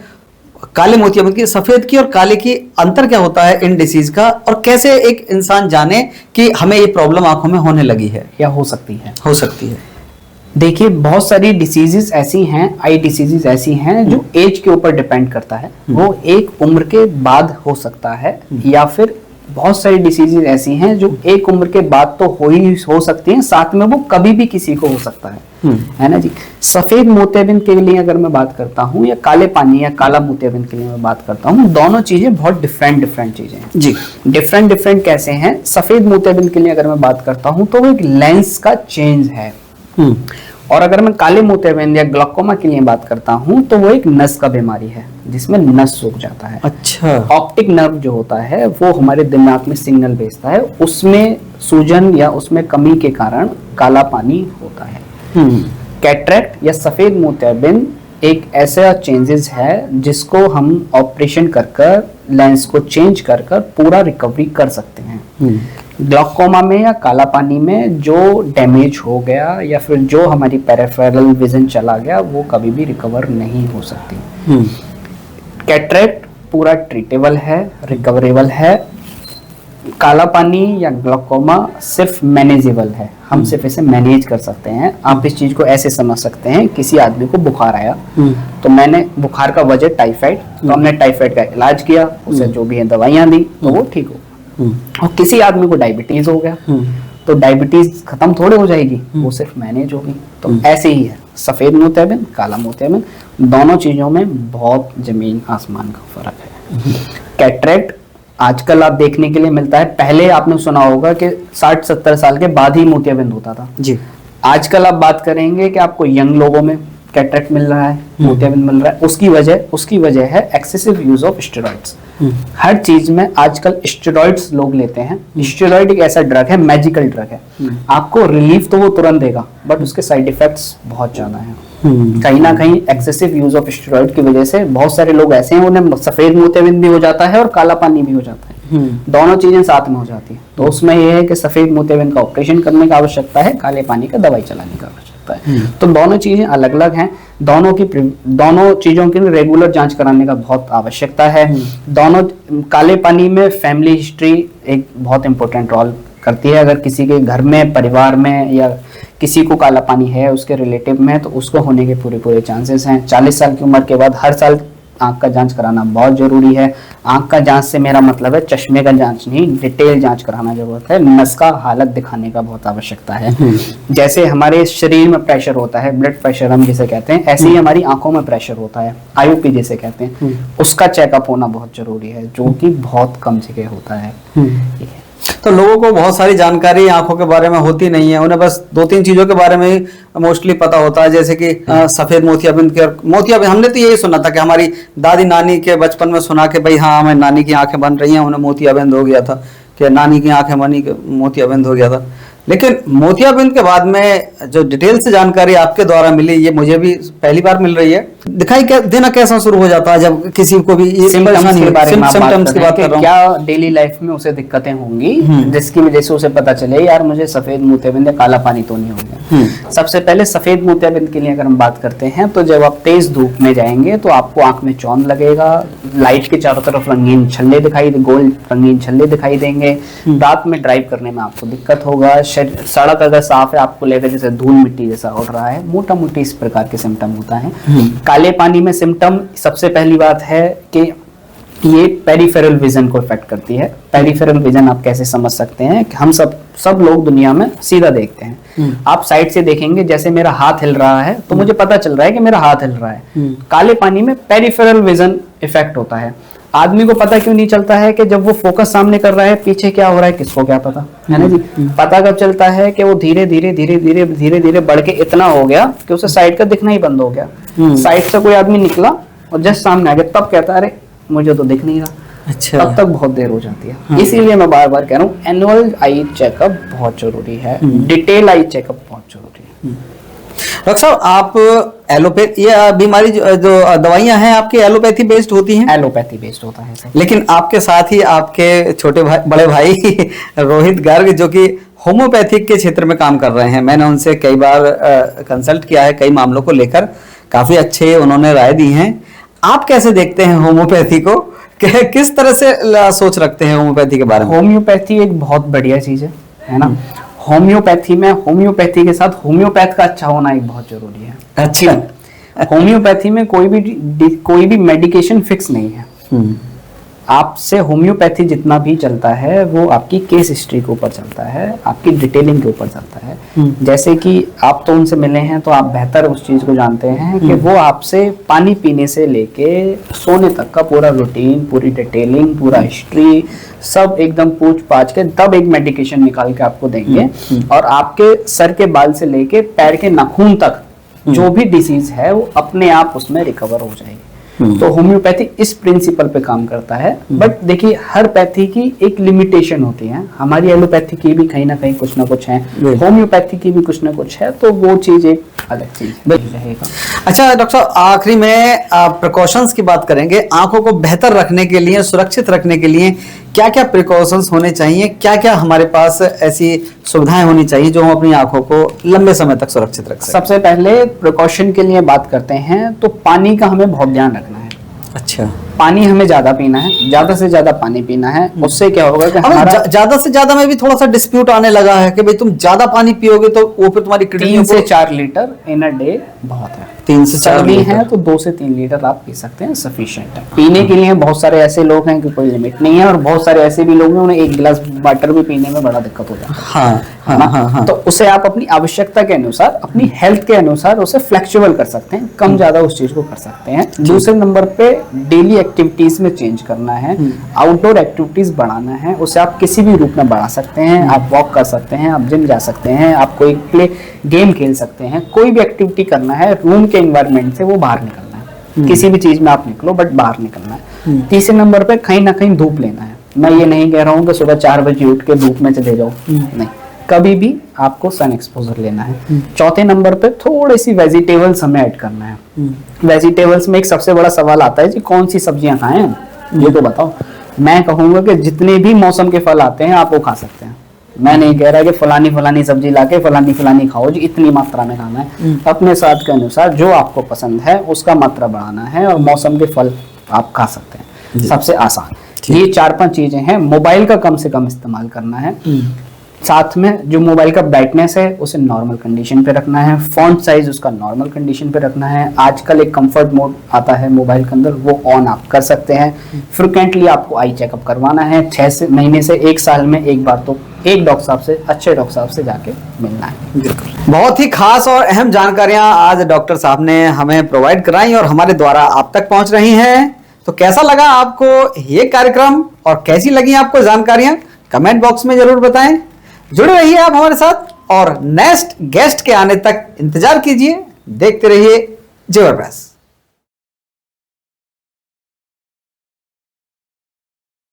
काले मोतियाबिंद की, सफेद की और काले की अंतर क्या होता है इन डिसीज का, और कैसे एक इंसान जाने कि हमें ये प्रॉब्लम आंखों में होने लगी है या हो सकती है। देखिए, बहुत सारी डिसीजेस ऐसी हैं, आई डिसीजेस ऐसी हैं जो एज के ऊपर डिपेंड करता है। वो एक उम्र के बाद हो सकता है, या फिर बहुत सारी डिसीजेस ऐसी हैं जो एक उम्र के बाद तो हो सकती हैं, साथ में वो कभी भी किसी को हो सकता है ना जी। सफेद मोतियाबिंद के लिए अगर मैं बात करता हूँ या काले पानी या काला मोतियाबिंद के लिए मैं बात करता हूँ, दोनों चीजें बहुत डिफरेंट चीजें हैं जी। डिफरेंट कैसे हैं? सफेद मोतियाबिंद के लिए अगर मैं बात करता हूँ तो वो एक लेंस का चेंज है, और अगर मैं काले मोतियाबिंद या ग्लाकोमा के लिए बात करता हूँ तो वो एक नस का बीमारी है जिसमें नस सूख जाता है। अच्छा। ऑप्टिक नर्व जो होता है वो हमारे दिमाग में सिग्नल भेजता है, उसमें सूजन या उसमें कमी के कारण काला पानी होता है। कैटरेक्ट या सफेद मोतियाबिंद एक ऐसा चेंजेस है जिसको हम ऑपरेशन कर लेंस को चेंज कर पूरा रिकवरी कर सकते हैं। ग्लाकोमा में या काला पानी में जो डैमेज हो गया या फिर जो हमारी पेरिफेरल विजन चला गया वो कभी भी रिकवर नहीं हो सकती। कैटरेक्ट पूरा ट्रीटेबल है, रिकवरेबल है। काला पानी या ग्लाकोमा सिर्फ मैनेजेबल है, हम सिर्फ इसे मैनेज कर सकते हैं। आप इस चीज को ऐसे समझ सकते हैं, किसी आदमी को बुखार आया तो मैंने बुखार का वजह टाइफाइड, तो हमने टाइफाइड का इलाज किया, उसे जो भी है दवाइयां दी तो वो ठीक हो। और किसी आदमी को डायबिटीज हो गया तो डायबिटीज खत्म थोड़े हो जाएगी, वो सिर्फ मैनेज होगी। तो ऐसे ही है सफेद मोतियाबिंद, काला मोतियाबिंद, दोनों चीजों में बहुत जमीन आसमान का फर्क है। कैटरेक्ट आजकल आप देखने के लिए मिलता है, पहले आपने सुना होगा कि 60-70 साल के बाद ही मोतियाबिंद होता था जी। आजकल आप बात करेंगे कि आपको यंग लोगों में कैटरेक्ट मिल रहा है, मोतियाबिंद मिल रहा है। उसकी वजह है एक्सेसिव यूज ऑफ स्टेरॉइड्स। हर चीज में आजकल स्टेरॉइड्स लोग लेते हैं। स्टेरॉइड एक ऐसा ड्रग है, मैजिकल ड्रग है, आपको रिलीफ तो वो तुरंत देगा बट उसके साइड इफेक्ट्स बहुत ज्यादा हैं। कहीं ना कहीं एक्सेसिव यूज ऑफ स्टेरॉइड की वजह से बहुत सारे लोग ऐसे हैं, उन्हें सफेद मोतियाबिंद भी हो जाता है और काला पानी भी हो जाता है, दोनों चीजें साथ में हो जाती है। तो उसमें यह है कि सफेद मोतियाबिंद का ऑपरेशन करने का आवश्यकता है, काले पानी का दवाई चलाने का आवश्यकता है। सकता है। तो दोनों चीजें अलग अलग हैं, दोनों चीजों की रेगुलर जांच कराने का बहुत आवश्यकता है। दोनों काले पानी में फैमिली हिस्ट्री एक बहुत इंपॉर्टेंट रोल करती है। अगर किसी के घर में, परिवार में या किसी को काला पानी है उसके रिलेटिव में, तो उसको होने के पूरे चांसेस हैं। 40 साल की उम्र के बाद हर साल आंख का जांच कराना बहुत जरूरी है। आंख का जांच से मेरा मतलब है चश्मे का जांच नहीं, डिटेल जांच कराना जरूरत है। नस का हालत दिखाने का बहुत आवश्यकता है। जैसे हमारे शरीर में प्रेशर होता है, ब्लड प्रेशर हम जिसे कहते हैं, ऐसे ही हमारी आंखों में प्रेशर होता है, आईओपी जिसे कहते हैं, उसका चेकअप होना बहुत जरूरी है, जो कि बहुत कम जगह होता है। तो लोगों को बहुत सारी जानकारी आंखों के बारे में होती नहीं है, उन्हें बस 2-3 चीजों के बारे में ही मोस्टली पता होता है, जैसे कि सफेद मोतियाबिंद के। मोतियाबिंद हमने तो यही सुना था कि हमारी दादी नानी के बचपन में सुना कि भाई हाँ हमें नानी की आंखें बन रही हैं, उन्हें मोतियाबिंद हो गया था, कि नानी की आंखें बनी मोतियाबिंद हो गया था। लेकिन मोतियाबिंद के बाद में जो डिटेल से जानकारी आपके द्वारा मिली, ये मुझे भी पहली बार मिल रही है। दिखाई देना कैसा शुरू हो जाता है जब किसी को भी ये सिम्टम्स के बारे में सिम्टम्स की बात कर रहा हूं, क्या डेली लाइफ में उसे दिक्कतें होंगी जिसकी वजह से उसे पता चले यार मुझे सफेद मोतियाबिंद या काला पानी तो नहीं हो गया। सबसे पहले सफेद मोतियाबिंद के लिए अगर हम बात करते हैं, तो जब आप तेज धूप में जाएंगे तो आपको आंख में चौंध लगेगा, लाइट के चारों तरफ रंगीन छल्ले गोल रंगीन छल्ले दिखाई देंगे, रात में ड्राइव करने में आपको दिक्कत होगा, सड़क अगर साफ है आपको लगेगा जैसे धूल मिट्टी जैसा उड़ रहा है, मोटा मोटी इस प्रकार के सिम्टम होता है। काले पानी में सिम्टम सबसे पहली बात है कि ये पेरिफेरल विजन को इफेक्ट करती है। पेरिफेरल विजन आप कैसे समझ सकते हैं कि हम सब लोग दुनिया में सीधा देखते हैं। आप साइड से देखेंगे, जैसे मेरा हाथ हिल रहा है तो मुझे पता चल रहा है कि मेरा हाथ हिल रहा है। काले पानी में पेरिफेरल विजन इफेक्ट होता है। आदमी को पता क्यों नहीं चलता है कि जब वो फोकस सामने कर रहा है पीछे क्या हो रहा है किसको क्या पता है ना जी। पता कब चलता है कि वो धीरे धीरे बढ़ के इतना हो गया कि उसे साइड का दिखना ही बंद हो गया। साइड से कोई आदमी निकला और जस्ट सामने आ गया, तब कहता है अरे मुझे तो दिख नहीं रहा। अच्छा, तब तक बहुत देर हो जाती है। हाँ। इसीलिए मैं बार बार कह रहा हूँ एनुअल आई चेकअप बहुत जरूरी है, डिटेल आई चेकअप बहुत जरूरी है। डॉक्टर साहब, आप एलोपैथी, ये बीमारी जो दवाइयां हैं आपकी एलोपैथी बेस्ड होती हैं? एलोपैथी बेस्ड होता है सर। लेकिन आपके साथ ही आपके छोटे भाई, बड़े भाई रोहित गर्ग, जो कि होम्योपैथिक के क्षेत्र में काम कर रहे हैं, मैंने उनसे कई बार कंसल्ट किया है कई मामलों को लेकर, काफी अच्छे उन्होंने राय दी हैं। आप कैसे देखते हैं होम्योपैथी को, किस तरह से सोच रखते हैं होम्योपैथी के बारे में? होम्योपैथी एक बहुत बढ़िया चीज है ना। होम्योपैथी में होम्योपैथी के साथ होम्योपैथ का अच्छा होना एक बहुत जरूरी है। अच्छा, होम्योपैथी में कोई भी मेडिकेशन फिक्स नहीं है। आपसे होम्योपैथी जितना भी चलता है वो आपकी केस हिस्ट्री के ऊपर चलता है, आपकी डिटेलिंग के ऊपर चलता है। जैसे कि आप तो उनसे मिले हैं तो आप बेहतर उस चीज को जानते हैं कि वो आपसे पानी पीने से लेके सोने तक का पूरा रूटीन, पूरी डिटेलिंग, पूरा हिस्ट्री सब एकदम पूछ पाछ के तब एक मेडिकेशन निकाल के आपको देंगे। और आपके सर के बाल से लेके पैर के नाखून तक जो भी डिसीज है वो अपने आप उसमें रिकवर हो जाएगी। तो होम्योपैथी इस प्रिंसिपल पे काम करता है। बट देखिए हर पैथी की एक लिमिटेशन होती है, हमारी एलोपैथी की भी कहीं ना कहीं कुछ ना कुछ है, होम्योपैथी की भी कुछ ना कुछ है, तो वो चीज एक अलग चीज रहेगा। अच्छा डॉक्टर साहब, आखिरी में प्रिकॉशंस की बात करेंगे। आंखों को बेहतर रखने के लिए, सुरक्षित रखने के लिए क्या क्या प्रिकॉशंस होने चाहिए, क्या क्या हमारे पास ऐसी सुविधाएं होनी चाहिए जो हम अपनी आंखों को लंबे समय तक सुरक्षित रख सकें? सबसे पहले प्रिकॉशन के लिए बात करते हैं तो पानी का हमें बहुत ध्यान रखना है। अच्छा, पानी हमें ज्यादा पीना है, ज्यादा से ज्यादा पानी पीना है। उससे क्या होगा कि हमारा ज्यादा से ज्यादा में भी थोड़ा सा डिस्प्यूट आने लगा है कि भाई तुम ज्यादा पानी पियोगे तो वो फिर तुम्हारी 3 से 4 लीटर इन अ डे बहुत है। 3 से 4 लीटर है तो 2 से 3 लीटर आप पी सकते हैं, सफिशिएंट है। पीने के लिए बहुत सारे ऐसे लोग हैं कि कोई लिमिट नहीं है, और बहुत सारे ऐसे भी लोग हैं उन्हें 1 गिलास वाटर भी पीने में बड़ा दिक्कत हो जाता है। हाँ। तो उसे आप अपनी आवश्यकता के अनुसार, अपनी हेल्थ के अनुसार उसे फ्लेक्सिबल कर सकते हैं, कम ज्यादा उस चीज को कर सकते हैं। दूसरे नंबर पे डेली एक्टिविटीज में चेंज करना है, आउटडोर एक्टिविटीज बढ़ाना है। उसे आप किसी भी रूप में बढ़ा सकते हैं, आप वॉक कर सकते हैं, आप जिम जा सकते हैं, आप कोई प्ले गेम खेल सकते हैं, कोई भी एक्टिविटी करना है। रूम के एनवायरनमेंट से वो बाहर निकलना है, किसी भी चीज में आप निकलो बट बाहर निकलना है। तीसरे नंबर पे कहीं ना कहीं धूप लेना है। मैं ये नहीं कह रहा हूँ कि सुबह 4 बजे उठ के धूप में चले जाओ, नहीं, कभी भी आपको सन एक्सपोजर लेना है। चौथे नंबर पे थोड़ी सी वेजिटेबल्स हमें ऐड करना है। वेजिटेबल्स में एक सबसे बड़ा सवाल आता है जी कौन सी सब्जियां खाएं, ये तो बताओ। मैं कहूंगा कि जितने भी मौसम के फल आते हैं आप वो खा सकते हैं। मैं नहीं कह रहा कि फलानी सब्जी लाके फलानी खाओ जी, इतनी मात्रा में खाना है। अपने स्वाद के अनुसार जो आपको पसंद है उसका मात्रा बढ़ाना है, और मौसम के फल आप खा सकते हैं। सबसे आसान ये 4-5 चीजें हैं। मोबाइल का कम से कम इस्तेमाल करना है, साथ में जो मोबाइल का ब्राइटनेस है उसे नॉर्मल कंडीशन पे रखना है, फॉन्ट साइज उसका नॉर्मल कंडीशन पे रखना है। आजकल एक कंफर्ट मोड आता है मोबाइल के अंदर, वो ऑन आप कर सकते हैं। फ्रिक्वेंटली आपको आई चेकअप करवाना है, 6 महीने से 1 साल में एक बार तो एक डॉक्टर साहब से, अच्छे डॉक्टर साहब से जाके मिलना है। बहुत ही खास और अहम जानकारियां आज डॉक्टर साहब ने हमें प्रोवाइड कराई और हमारे द्वारा आप तक पहुंच रही हैं। तो कैसा लगा आपको ये कार्यक्रम और कैसी लगी आपको जानकारियां, कमेंट बॉक्स में जरूर बताएं। जुड़े रहिए आप हमारे साथ और नेक्स्ट गेस्ट के आने तक इंतजार कीजिए। देखते रहिए जेवर प्रेस।